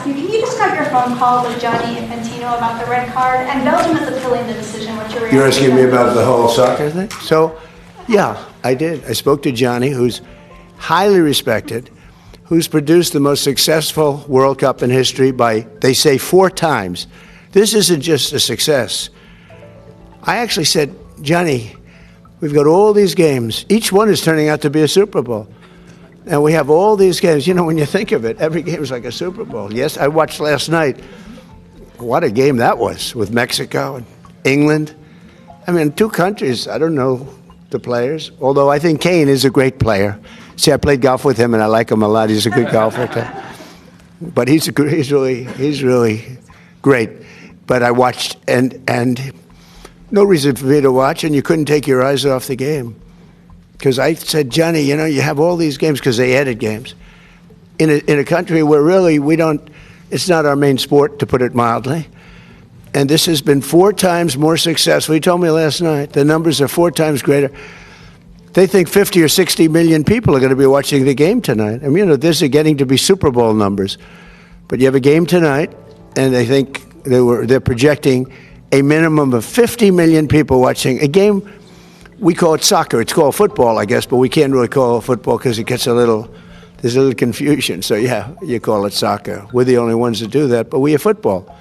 ask you, can you describe your phone call with Gianni Infantino about the red card? And Belgium is appealing the decision. What's your reaction? You're asking me about the whole soccer thing? So, yeah, I did. I spoke to Gianni, who's highly respected, who's produced the most successful World Cup in history by, they say, 4 times. This isn't just a success. I actually said, Gianni, we've got all these games. Each one is turning out to be a Super Bowl. And we have all these games. You know, when you think of it, every game is like a Super Bowl. Yes, I watched last night. What a game that was with Mexico and England. I mean, 2 countries, I don't know the players, although I think Kane is a great player. See, I played golf with him, and I like him a lot. He's a good golfer. But he's really great. But I watched, and no reason for me to watch, and you couldn't take your eyes off the game. Because I said, Johnny, you know, you have all these games, because they added games, in a country where really it's not our main sport, to put it mildly. And this has been 4 times more successful. He told me last night, the numbers are 4 times greater. They think 50 or 60 million people are going to be watching the game tonight. I mean, you know, this is getting to be Super Bowl numbers. But you have a game tonight, and they think they're projecting a minimum of 50 million people watching a game. We call it soccer. It's called football, I guess, but we can't really call it football because it gets there's a little confusion. So, yeah, you call it soccer. We're the only ones that do that, but we have football,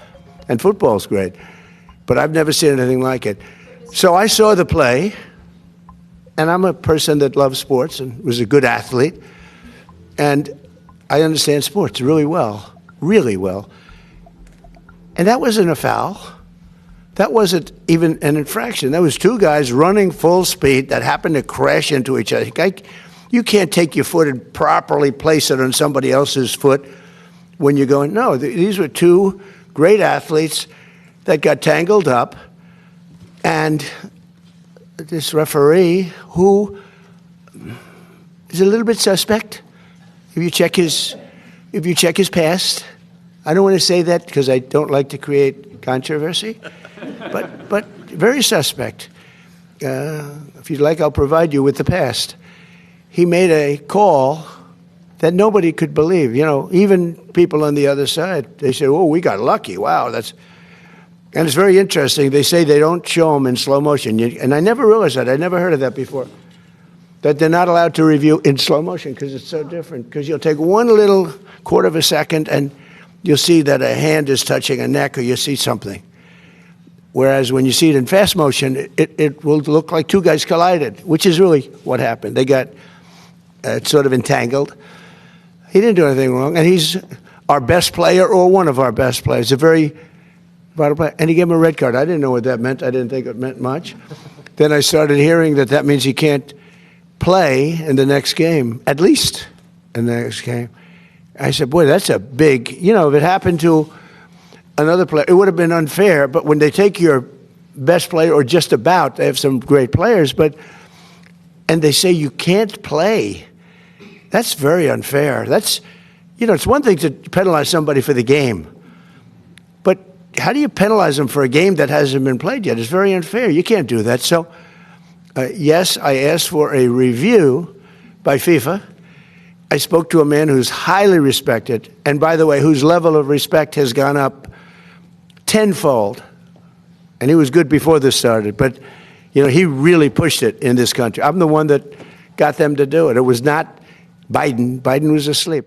and football's great. But I've never seen anything like it. So I saw the play, and I'm a person that loves sports and was a good athlete, and I understand sports really well, really well. And that wasn't a foul. That wasn't even an infraction. That was 2 guys running full speed that happened to crash into each other. You can't take your foot and properly place it on somebody else's foot when you're going, no, these were 2 great athletes that got tangled up, and this referee, who is a little bit suspect, if you check his past, I don't want to say that because I don't like to create controversy, but very suspect. If you'd like, I'll provide you with the past. He made a call that nobody could believe. You know, even people on the other side, they say, oh, we got lucky. Wow, and it's very interesting. They say they don't show them in slow motion. And I never realized that. I never heard of that before, that they're not allowed to review in slow motion because it's so different. Because you'll take 1 little 1/4 of a second and you'll see that a hand is touching a neck, or you'll see something. Whereas when you see it in fast motion, it will look like 2 guys collided, which is really what happened. They got sort of entangled. He didn't do anything wrong, and he's our best player, or one of our best players, a very vital player. And he gave him a red card. I didn't know what that meant. I didn't think it meant much. Then I started hearing that means he can't play in the next game, at least in the next game. I said, boy, that's a big, you know, if it happened to another player, it would have been unfair. But when they take your best player, or just about, they have some great players, and they say you can't play, that's very unfair. That's, you know, it's one thing to penalize somebody for the game, but how do you penalize them for a game that hasn't been played yet? It's very unfair. You can't do that. So, yes, I asked for a review by FIFA. I spoke to a man who's highly respected, and by the way, whose level of respect has gone up tenfold. And he was good before this started, but you know, he really pushed it in this country. I'm the one that got them to do it. It was not Biden. Biden was asleep.